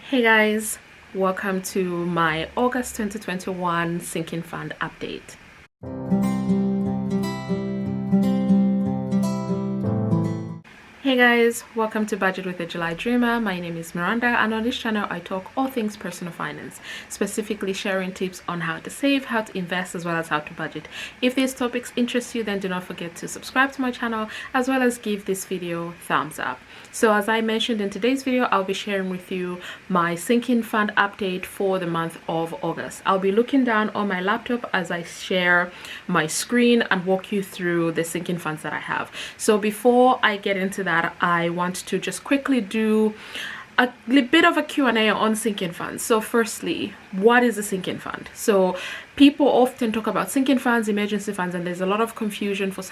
Hey guys, welcome to my August 2021 sinking fund update. Hey guys, welcome to Budget with a July Dreamer. My name is Miranda, and on this channel I talk all things personal finance, specifically sharing tips on how to save, how to invest, as well as how to budget. If these topics interest you, then do not forget to subscribe to my channel as well as give this video thumbs up. So as I mentioned in today's video, I'll be sharing with you my sinking fund update for the month of August. I'll be looking down on my laptop as I share my screen and walk you through the sinking funds that I have. So before I get into that, I want to just quickly do a bit of a Q&A on sinking funds. So firstly, what is a sinking fund? So people often talk about sinking funds, emergency funds, and there's a lot of confusion for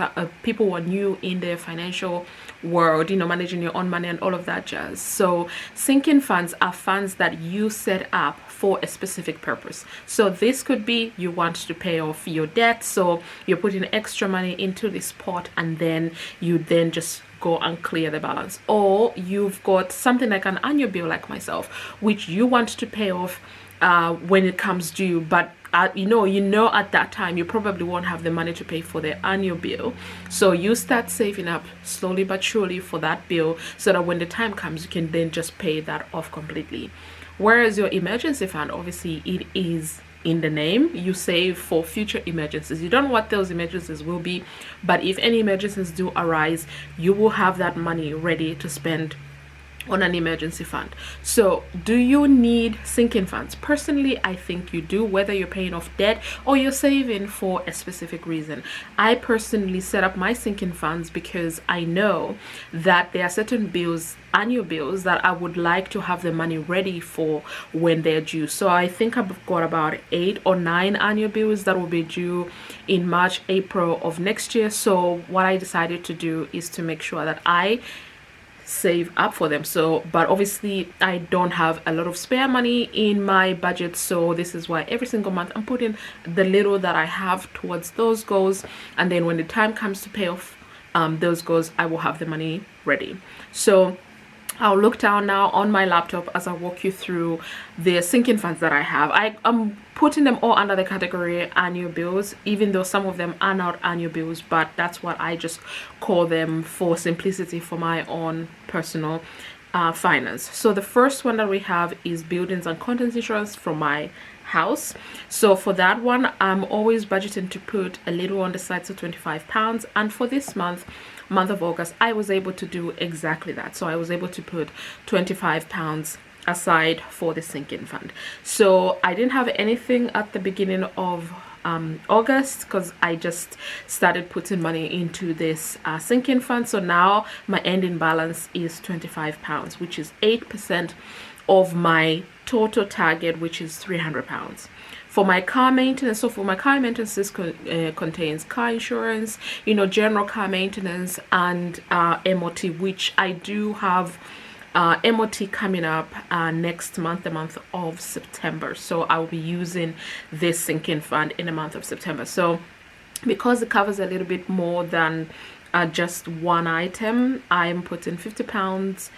people who are new in the financial world, managing your own money and all of that jazz. So sinking funds are funds that you set up for a specific purpose. So this could be you want to pay off your debt, so you're putting extra money into this pot and then you just go and clear the balance. Or you've got something like an annual bill like myself, which you want to pay off when it comes due, but you know at that time you probably won't have the money to pay for the annual bill, so you start saving up slowly but surely for that bill so that when the time comes you can then just pay that off completely. Whereas your emergency fund, obviously it is in the name, you save for future emergencies. You don't know what those emergencies will be, but if any emergencies do arise, you will have that money ready to spend on an emergency fund. So do you need sinking funds? Personally, I think you do, whether you're paying off debt or you're saving for a specific reason. I personally set up my sinking funds because I know that there are certain bills, annual bills, that I would like to have the money ready for when they're due. So I think I've got about 8 or 9 annual bills that will be due in March, April of next year. So what I decided to do is to make sure that I save up for them. So but obviously I don't have a lot of spare money in my budget, so this is why every single month I'm putting the little that I have towards those goals, and then when the time comes to pay off those goals, I will have the money ready. So I'll look down now on my laptop as I walk you through the sinking funds that I have. I'm putting them all under the category annual bills, even though some of them are not annual bills, but that's what I just call them for simplicity for my own personal finance. So the first one that we have is buildings and contents insurance from my house. So for that one, I'm always budgeting to put a little on the side, so £25, and for this month of August, I was able to do exactly that. So I was able to put £25 aside for the sinking fund. So I didn't have anything at the beginning of August because I just started putting money into this sinking fund. So now my ending balance is £25, which is 8% of my total target, which is £300. For my car maintenance, so for my car maintenance, this contains car insurance, general car maintenance, and MOT, which I do have MOT coming up next month, the month of September. So I will be using this sinking fund in the month of September. So because it covers a little bit more than just one item, I'm putting £50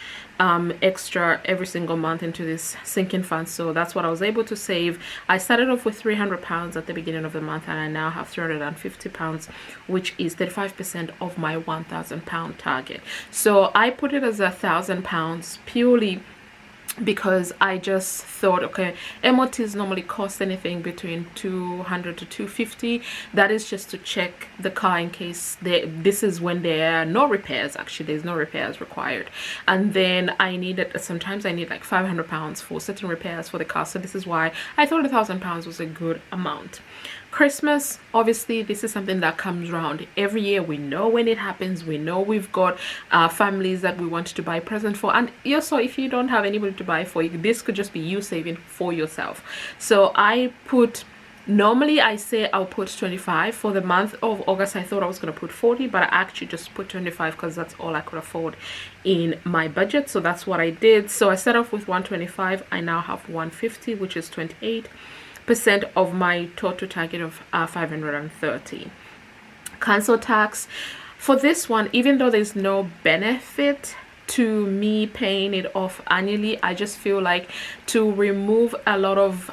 extra every single month into this sinking fund. So that's what I was able to save. I started off with £300 at the beginning of the month, and I now have £350, which is 35% of my £1,000 target. So I put it as £1,000 purely because I just thought, okay, MOTs normally cost anything between $200 to $250. That is just to check the car in case this is when there are no repairs. Actually, there's no repairs required. And then sometimes I need like £500 for certain repairs for the car. So this is why I thought £1,000 was a good amount. Christmas, obviously this is something that comes around every year. We know when it happens. We know we've got families that we want to buy present for, and also if you don't have anybody to buy for you, this could just be you saving for yourself. So normally I say I'll put 25. For the month of August I thought I was going to put 40, but I actually just put 25 because that's all I could afford in my budget. So that's what I did. So I set off with 125. I now have 150, which is 28% of my total target of 530. Cancel tax, for this one, even though there's no benefit to me paying it off annually. I just feel like to remove a lot of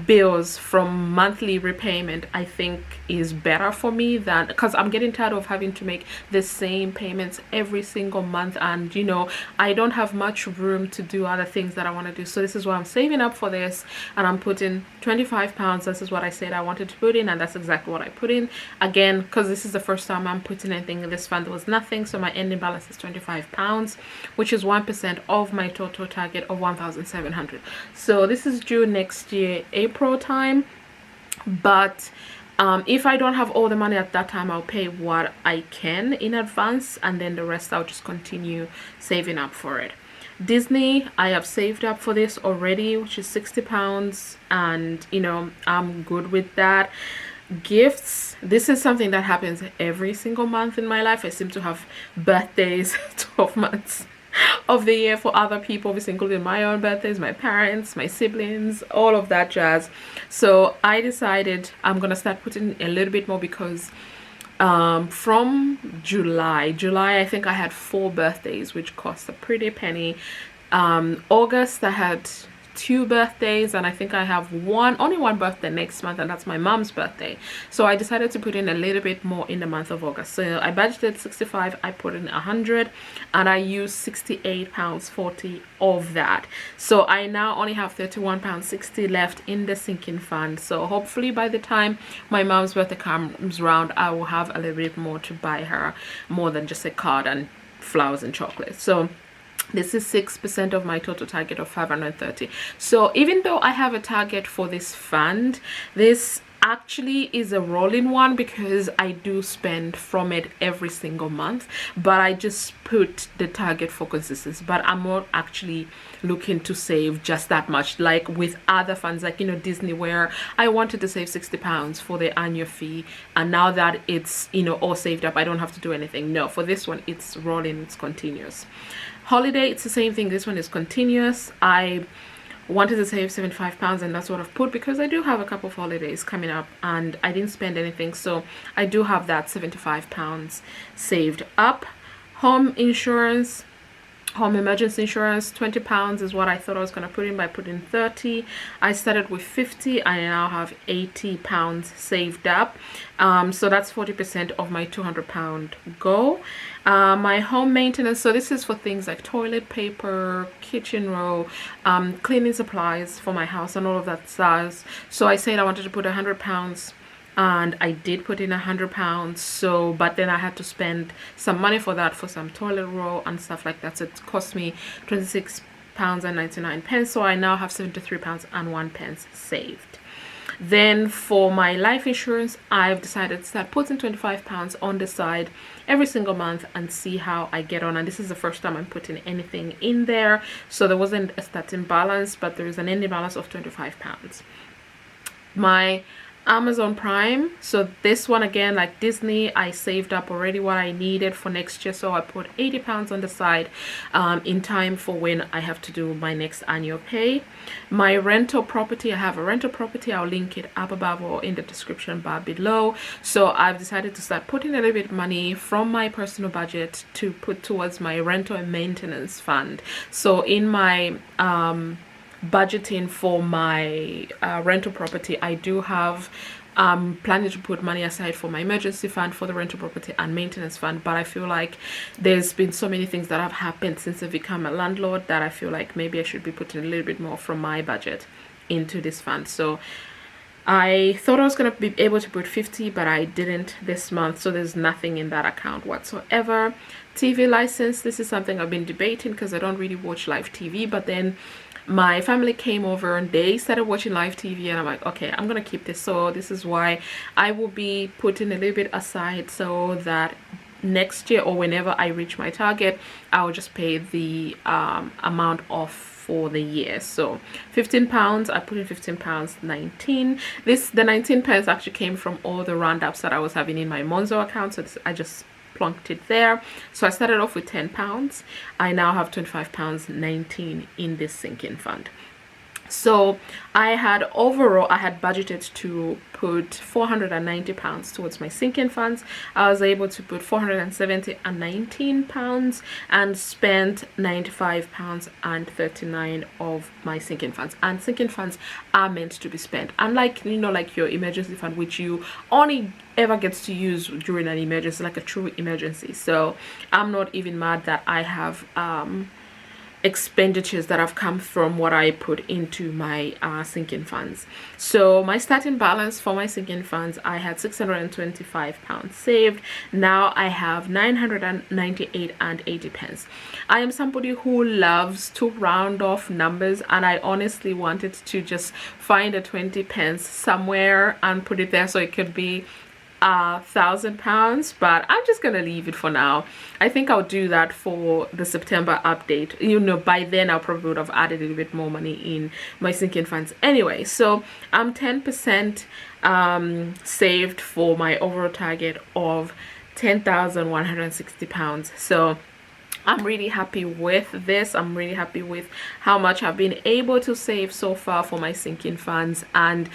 bills from monthly repayment, I think is better for me, than because I'm getting tired of having to make the same payments every single month, and you know, I don't have much room to do other things that I want to do. So this is why I'm saving up for this, and I'm putting 25 pounds. This is what I said I wanted to put in, and that's exactly what I put in. Again, because this is the first time I'm putting anything in this fund, there was nothing, so my ending balance is 25 pounds, which is 1% of my total target of 1,700. So this is due next year April time, but if I don't have all the money at that time, I'll pay what I can in advance, and then the rest I'll just continue saving up for it. Disney, I have saved up for this already, which is 60 pounds, and you know, I'm good with that. Gifts, this is something that happens every single month in my life. I seem to have birthdays 12 months of the year for other people, obviously including my own birthdays, my parents, my siblings, all of that jazz. So I decided I'm gonna start putting a little bit more, because from July I think I had 4 birthdays, which cost a pretty penny. August I had 2 birthdays, and I think I have only one birthday next month, and that's my mom's birthday. So I decided to put in a little bit more in the month of August. So I budgeted 65, I put in 100, and I used 68 pounds 40 of that. So I now only have 31 pounds 60 left in the sinking fund. So hopefully by the time my mom's birthday comes around, I will have a little bit more to buy her, more than just a card and flowers and chocolate. So this is 6% of my total target of 530. So even though I have a target for this fund, this actually is a rolling one, because I do spend from it every single month, but I just put the target for consistency. But I'm not actually looking to save just that much, like with other funds, like, you know, Disney, where I wanted to save 60 pounds for the annual fee, and now that it's, you know, all saved up, I don't have to do anything. No, for this one, it's rolling, it's continuous. Holiday, it's the same thing. This one is continuous. I wanted to save 75 pounds, and that's what I've put, because I do have a couple of holidays coming up and I didn't spend anything, so I do have that 75 pounds saved up. Home insurance, home emergency insurance, 20 pounds is what I thought I was going to put in, by putting 30. I started with 50. I now have 80 pounds saved up, so that's 40% of my 200 pound goal. My home maintenance, so this is for things like toilet paper, kitchen roll, cleaning supplies for my house and all of that stuff. So I said I wanted to put 100 pounds, and I did put in 100 pounds. So, but then I had to spend some money for that, for some toilet roll and stuff like that. So it cost me 26 pounds and 99 pence. So I now have 73 pounds and 1 pence saved. Then for my life insurance, I've decided to start putting 25 pounds on the side every single month and see how I get on. And this is the first time I'm putting anything in there, so there wasn't a starting balance, but there is an ending balance of 25 pounds. My Amazon Prime, so this one, again, like Disney, I saved up already what I needed for next year, so I put 80 pounds on the side in time for when I have to do my next annual pay. My rental property, I have a rental property, I'll link it up above or in the description bar below. So I've decided to start putting a little bit of money from my personal budget to put towards my rental and maintenance fund. So in my budgeting for my rental property, I do have planning to put money aside for my emergency fund, for the rental property and maintenance fund. But I feel like there's been so many things that have happened since I've become a landlord that I feel like maybe I should be putting a little bit more from my budget into this fund. So I thought I was going to be able to put 50, but I didn't this month, so there's nothing in that account whatsoever. TV license, this is something I've been debating because I don't really watch live TV, but then my family came over and they started watching live TV, and I'm like, okay, I'm gonna keep this. So this is why I will be putting a little bit aside, so that next year or whenever I reach my target, I'll just pay the amount off for the year. So 15 pounds, I put in 15 pounds 19. The 19 pence actually came from all the roundups that I was having in my Monzo account, so I just plunked it there. So I started off with 10 pounds. I now have 25 pounds 19 in this sinking fund. So I had budgeted to put 490 pounds towards my sinking funds. I was able to put 470 and 19 pounds and spent 95 pounds and 39 of my sinking funds. And sinking funds are meant to be spent, unlike, you know, like your emergency fund, which you only ever gets to use during an emergency, like a true emergency. So I'm not even mad that I have expenditures that have come from what I put into my sinking funds. So my starting balance for my sinking funds, I had 625 pounds saved. Now I have 998 and 80 pence. I am somebody who loves to round off numbers, and I honestly wanted to just find a 20 pence somewhere and put it there so it could be £1,000, but I'm just gonna leave it for now. I think I'll do that for the September update. You know, by then I'll probably would have added a little bit more money in my sinking funds anyway. So I'm 10% saved for my overall target of £10,160. So I'm really happy with this. I'm really happy with how much I've been able to save so far for my sinking funds. And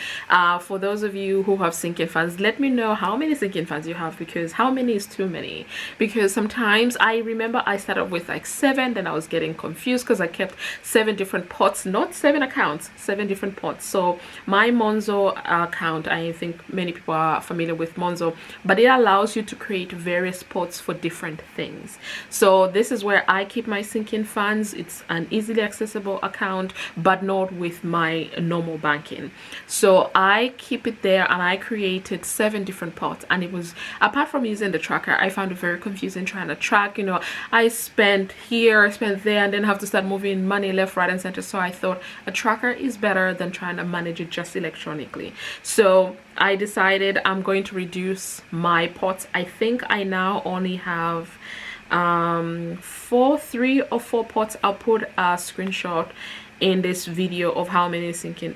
for those of you who have sinking funds, let me know how many sinking funds you have, because how many is too many? Because sometimes I remember I started with like 7, then I was getting confused because I kept 7 different pots, not 7 accounts, 7 different pots. So my Monzo account, I think many people are familiar with Monzo, but it allows you to create various pots for different things. So this is where I keep my sinking funds. It's an easily accessible account, but not with my normal banking. So I keep it there, and I created 7 different pots. And it was, apart from using the tracker, I found it very confusing trying to track. You know, I spent here, I spent there, and then have to start moving money left, right, and center. So I thought a tracker is better than trying to manage it just electronically. So I decided I'm going to reduce my pots. I think I now only have 3 or 4 pots. I'll put a screenshot in this video of how many sinking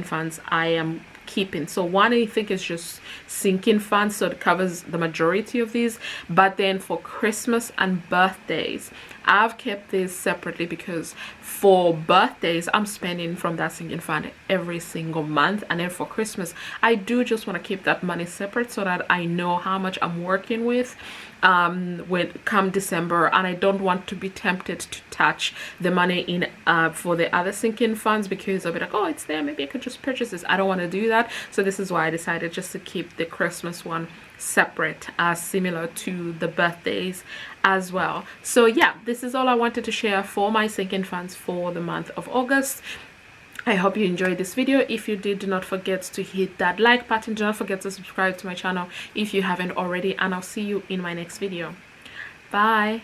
funds I am keeping. So one, I think, is just sinking funds, so it covers the majority of these. But then for Christmas and birthdays, I've kept these separately, because for birthdays I'm spending from that sinking fund every single month, and then for Christmas I do just want to keep that money separate so that I know how much I'm working with when come December, and I don't want to be tempted to touch the money in for the other sinking funds, because I'll be like, oh, it's there, maybe I could just purchase this. I don't want to do that. So this is why I decided just to keep the Christmas one separate, similar to the birthdays as well. So yeah, this is all I wanted to share for my sinking funds for the month of August. I hope you enjoyed this video. If you did, do not forget to hit that like button. Do not forget to subscribe to my channel if you haven't already, and I'll see you in my next video. Bye.